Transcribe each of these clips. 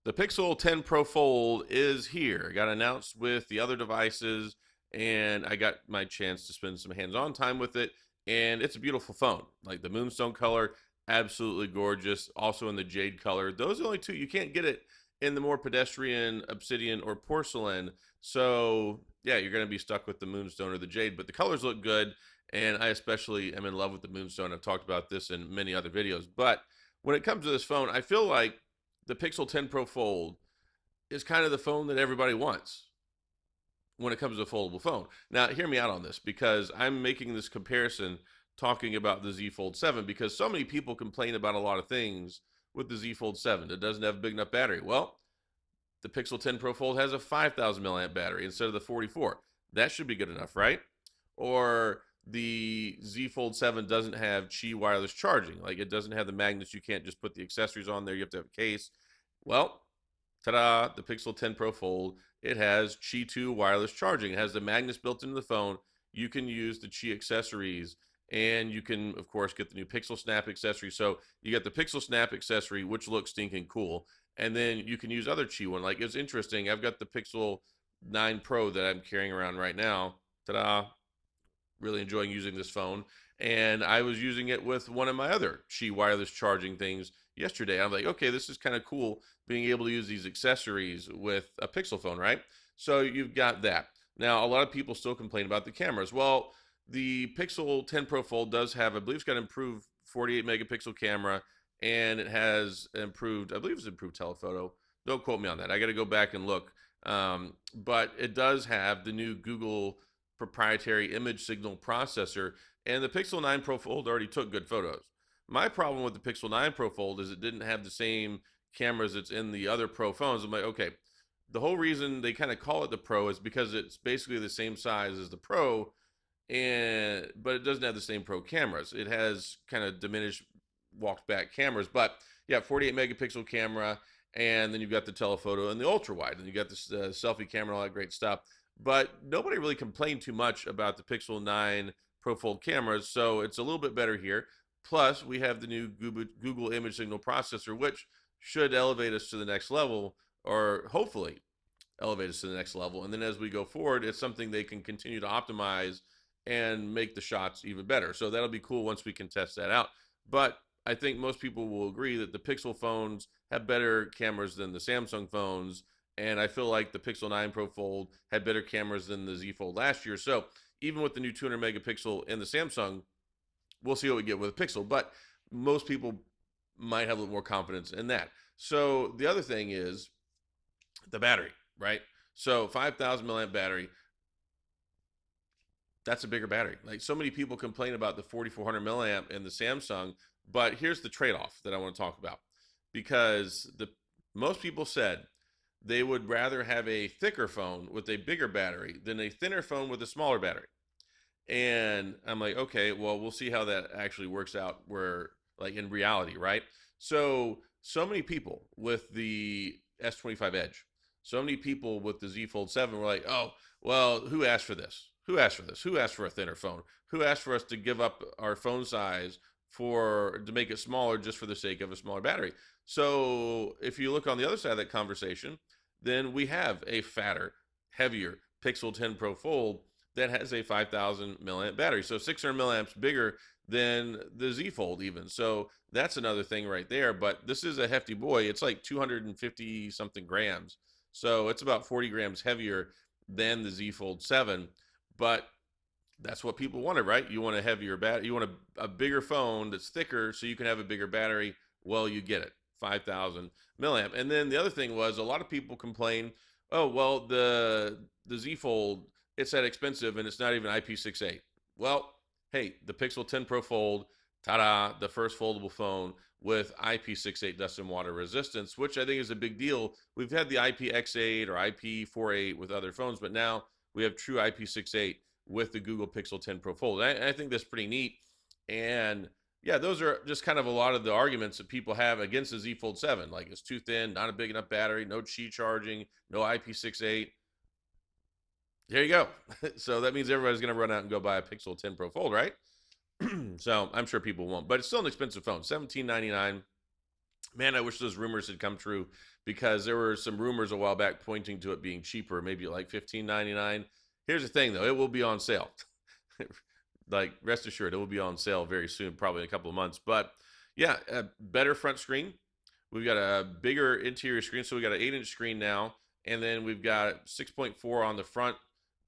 The Pixel 10 Pro Fold is here. It got announced with the other devices, and I got my chance to spend some hands-on time with it. And it's a beautiful phone. Like the moonstone color, absolutely gorgeous. Also in the jade color. Those are the only two. You can't get it in the more pedestrian, obsidian, or porcelain. So yeah, you're going to be stuck with the moonstone or the jade. But the colors look good, and I especially am in love with the moonstone. I've talked about this in many other videos. But when it comes to this phone, I feel like the Pixel 10 Pro Fold is kind of the phone that everybody wants when it comes to a foldable phone. Now, hear me out on this because I'm making this comparison talking about the Z Fold 7 because so many people complain about a lot of things with the Z Fold 7. It doesn't have a big enough battery. Well, the Pixel 10 Pro Fold has a 5,000 milliamp battery instead of the 44. That should be good enough, right? Or the Z Fold 7 doesn't have Qi wireless charging. Like it doesn't have the magnets. You can't just put the accessories on there. You have to have a case. Well, ta-da, the Pixel 10 Pro Fold, it has Qi 2 wireless charging. It has the magnets built into the phone. You can use the Qi accessories, and you can, of course, get the new Pixel Snap accessory. So you get the Pixel Snap accessory, which looks stinking cool, and then you can use other Qi one. Like it's interesting. I've got the Pixel 9 Pro that I'm carrying around right now. Ta-da! Really enjoying using this phone, and I was using it with one of my other Qi wireless charging things yesterday. I'm like, okay, this is kind of cool being able to use these accessories with a Pixel phone, right? So you've got that. Now, a lot of people still complain about the cameras. Well, the Pixel 10 Pro Fold does have, I believe it's got an improved 48 megapixel camera, and it has improved, I believe it's improved telephoto. Don't quote me on that. I got to go back and look. But it does have the new Google proprietary image signal processor, and the Pixel 9 Pro Fold already took good photos. My problem with the Pixel 9 Pro Fold is it didn't have the same cameras that's in the other Pro phones. I'm like, okay, the whole reason they kind of call it the Pro is because it's basically the same size as the Pro, and but it doesn't have the same Pro cameras. It has kind of diminished walked back cameras, but yeah, 48 megapixel camera, and then you've got the telephoto and the ultra wide, and you got this selfie camera and all that great stuff. But nobody really complained too much about the Pixel 9 Pro Fold cameras, so it's a little bit better here. Plus, we have the new Google image signal processor, which should elevate us to the next level, or hopefully elevate us to the next level. And then as we go forward, it's something they can continue to optimize and make the shots even better. So that'll be cool once we can test that out. But I think most people will agree that the Pixel phones have better cameras than the Samsung phones. And I feel like the Pixel 9 Pro Fold had better cameras than the Z Fold last year. So even with the new 200 megapixel in the Samsung, we'll see what we get with a Pixel. But most people might have a little more confidence in that. So the other thing is the battery, right? So 5,000 milliamp battery, that's a bigger battery. Like so many people complain about the 4,400 milliamp in the Samsung, but here's the trade-off that I want to talk about because the most people said they would rather have a thicker phone with a bigger battery than a thinner phone with a smaller battery. And I'm like, okay, well, we'll see how that actually works out where like in reality, right? So many people with the S25 Edge, so many people with the Z Fold 7 were like, oh, well, who asked for this? Who asked for this? Who asked for a thinner phone? Who asked for us to give up our phone size for to make it smaller just for the sake of a smaller battery? So if you look on the other side of that conversation, then we have a fatter, heavier Pixel 10 Pro Fold that has a 5,000 milliamp battery. So 600 milliamps bigger than the Z Fold even. So that's another thing right there. But this is a hefty boy. It's like 250 something grams. So it's about 40 grams heavier than the Z Fold 7. But that's what people wanted, right? You want a heavier battery. You want a bigger phone that's thicker so you can have a bigger battery. Well, you get it. 5,000 milliamp. And then the other thing was a lot of people complain, oh, well, the Z Fold, it's that expensive and it's not even IP68. Well, hey, the Pixel 10 Pro Fold, ta-da, the first foldable phone with IP68 dust and water resistance, which I think is a big deal. We've had the IPX8 or IP48 with other phones, but now we have true IP68 with the Google Pixel 10 Pro Fold. I think that's pretty neat. And yeah, those are just kind of a lot of the arguments that people have against the Z Fold 7. Like it's too thin, not a big enough battery, no Qi charging, no IP68. There you go. So that means everybody's going to run out and go buy a Pixel 10 Pro Fold, right? So I'm sure people won't, but it's still an expensive phone, $17.99. Man, I wish those rumors had come true, because there were some rumors a while back pointing to it being cheaper, maybe like 15.99. Here's the thing though, it will be on sale. Like, rest assured, it will be on sale very soon, probably in a couple of months. But yeah, a better front screen. We've got a bigger interior screen, so we got an 8-inch screen now, and then we've got 6.4 on the front.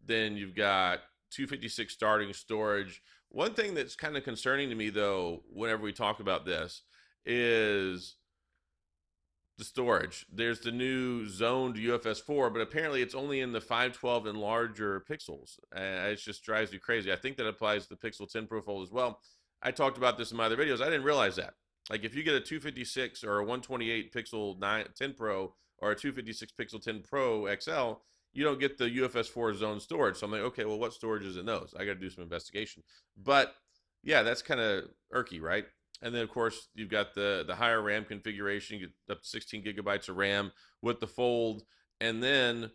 Then you've got 256 starting storage. One thing that's kind of concerning to me though, whenever we talk about this, is the storage. There's the new zoned UFS 4, but apparently it's only in the 512 and larger pixels. It just drives me crazy. I think that applies to the Pixel 10 Pro Fold as well. I talked about this in my other videos. I didn't realize that. Like, if you get a 256 or a 128 pixel 10 Pro or a 256 pixel 10 Pro XL, you don't get the UFS 4 zone storage. So I'm like, okay, well, what storage is in those? I got to do some investigation. But yeah, that's kind of irky, right? And then of course you've got the higher RAM configuration. You get up to 16 gigabytes of RAM with the Fold, and then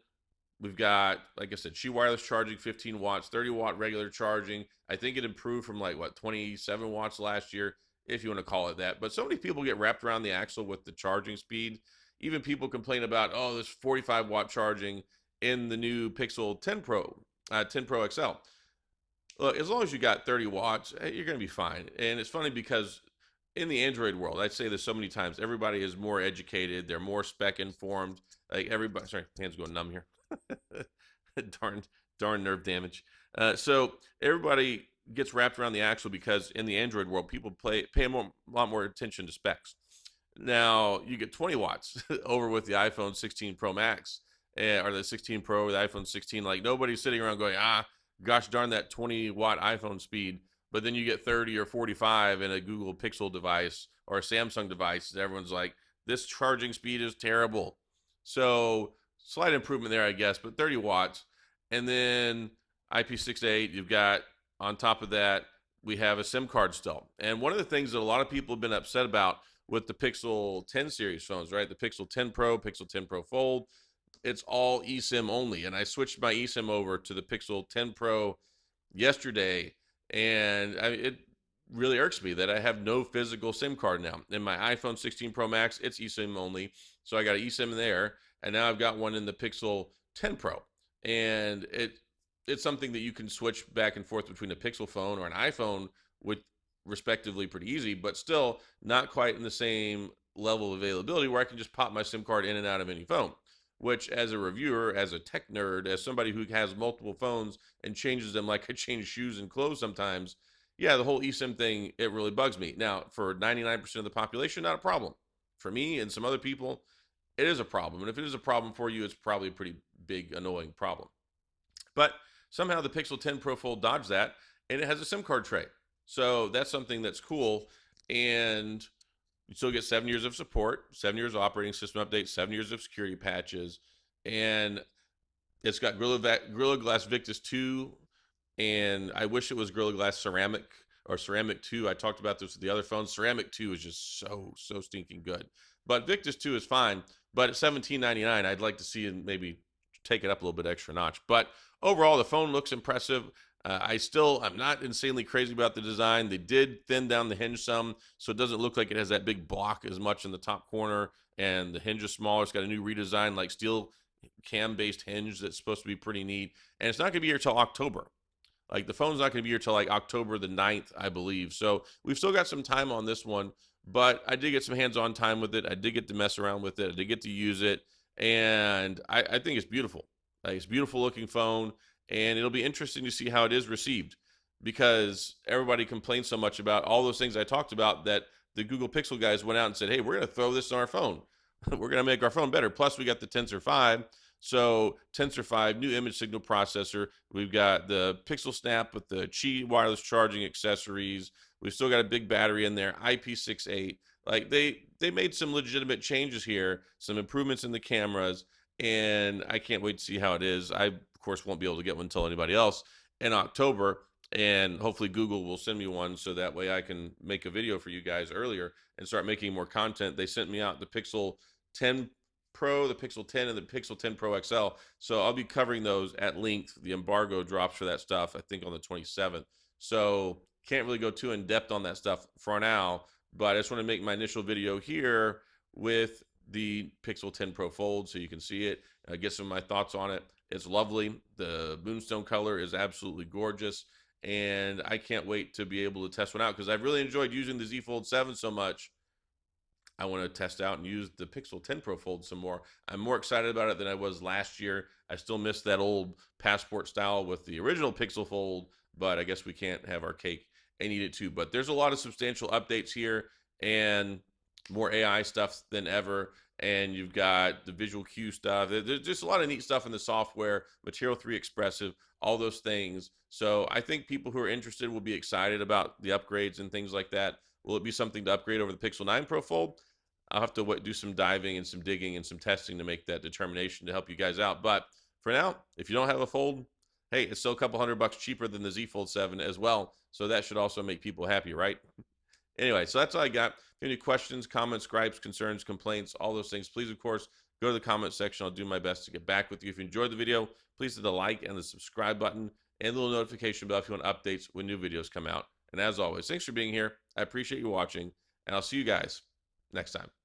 we've got, like I said, Qi wireless charging, 15 watts, 30-watt regular charging. I think it improved from like what 27 watts last year, if you want to call it that. But so many people get wrapped around the axle with the charging speed. Even people complain about, oh, this 45-watt charging in the new Pixel 10 Pro, 10 Pro XL. Look, as long as you got 30 watts, you're going to be fine. And it's funny because in the Android world, I say this so many times, everybody is more educated. They're more spec informed. Like everybody, sorry, hands going numb here. darn nerve damage. So everybody gets wrapped around the axle because in the Android world, people pay a lot more attention to specs. Now you get 20 watts over with the iPhone 16 Pro Max, or the 16 Pro or the iPhone 16. Like, nobody's sitting around going, gosh darn that 20-watt iPhone speed. But then you get 30 or 45 in a Google Pixel device or a Samsung device, and everyone's like, this charging speed is terrible. So slight improvement there, I guess, but 30 watts. And then IP68, you've got, on top of that, we have a SIM card still. And one of the things that a lot of people have been upset about with the Pixel 10 series phones, right? The Pixel 10 Pro, Pixel 10 Pro Fold, it's all eSIM only. And I switched my eSIM over to the Pixel 10 Pro yesterday, and it really irks me that I have no physical SIM card now. In my iPhone 16 Pro Max, it's eSIM only. So I got an eSIM there, and now I've got one in the Pixel 10 Pro. And it's something that you can switch back and forth between a Pixel phone or an iPhone with respectively pretty easy, but still not quite in the same level of availability where I can just pop my SIM card in and out of any phone. Which, as a reviewer, as a tech nerd, as somebody who has multiple phones and changes them like I change shoes and clothes sometimes, yeah, the whole eSIM thing, it really bugs me. Now, for 99% of the population, not a problem. For me and some other people, it is a problem. And if it is a problem for you, it's probably a pretty big, annoying problem. But somehow the Pixel 10 Pro Fold dodged that, and it has a SIM card tray. So that's something that's cool. And you still get 7 years of support, 7 years of operating system updates, 7 years of security patches, and it's got Gorilla Glass Victus 2, and I wish it was Gorilla Glass Ceramic or Ceramic 2. I talked about this with the other phones. Ceramic 2 is just so stinking good. But Victus 2 is fine, but at $17.99, I'd like to see it maybe take it up a little bit extra notch. But overall, the phone looks impressive. I'm not insanely crazy about the design. They did thin down the hinge some, so it doesn't look like it has that big block as much in the top corner, and the hinge is smaller. It's got a new redesign, like steel cam-based hinge that's supposed to be pretty neat, and it's not going to be here till October. Like, the phone's not going to be here till like October the 9th, I believe. So we've still got some time on this one, but I did get some hands-on time with it. I did get to mess around with it. I did get to use it, and I think it's beautiful. Like, it's a beautiful looking phone, and it'll be interesting to see how it is received, because everybody complains so much about all those things I talked about that the Google Pixel guys went out and said, hey, we're going to throw this on our phone. We're going to make our phone better. Plus, we got the Tensor 5. So Tensor 5, new image signal processor. We've got the Pixel Snap with the Qi wireless charging accessories. We've still got a big battery in there, IP68. Like, they made some legitimate changes here, some improvements in the cameras, and I can't wait to see how it is. I, of course, won't be able to get one until anybody else in October, and hopefully Google will send me one so that way I can make a video for you guys earlier and start making more content. They sent me out the Pixel 10 Pro, the Pixel 10, and the Pixel 10 Pro XL, so I'll be covering those at length. The embargo drops for that stuff, I think, on the 27th, so can't really go too in depth on that stuff for now, but I just want to make my initial video here with the Pixel 10 Pro Fold so you can see it, get some of my thoughts on it. It's lovely. The moonstone color is absolutely gorgeous, and I can't wait to be able to test one out because I've really enjoyed using the Z Fold 7 so much. I want to test out and use the Pixel 10 Pro Fold some more. I'm more excited about it than I was last year. I still miss that old passport style with the original Pixel Fold, but I guess we can't have our cake and eat it too. But there's a lot of substantial updates here and more AI stuff than ever. And you've got the visual cue stuff. There's just a lot of neat stuff in the software, Material 3 Expressive, all those things. So I think people who are interested will be excited about the upgrades and things like that. Will it be something to upgrade over the Pixel 9 Pro Fold? I'll have to do some diving and some digging and some testing to make that determination to help you guys out. But for now, if you don't have a Fold, hey, it's still a couple $100 cheaper than the Z Fold 7 as well. So that should also make people happy, right? Anyway, so that's all I got. If you have any questions, comments, gripes, concerns, complaints, all those things, please, of course, go to the comment section. I'll do my best to get back with you. If you enjoyed the video, please hit the like and the subscribe button and the little notification bell if you want updates when new videos come out. And as always, thanks for being here. I appreciate you watching, and I'll see you guys next time.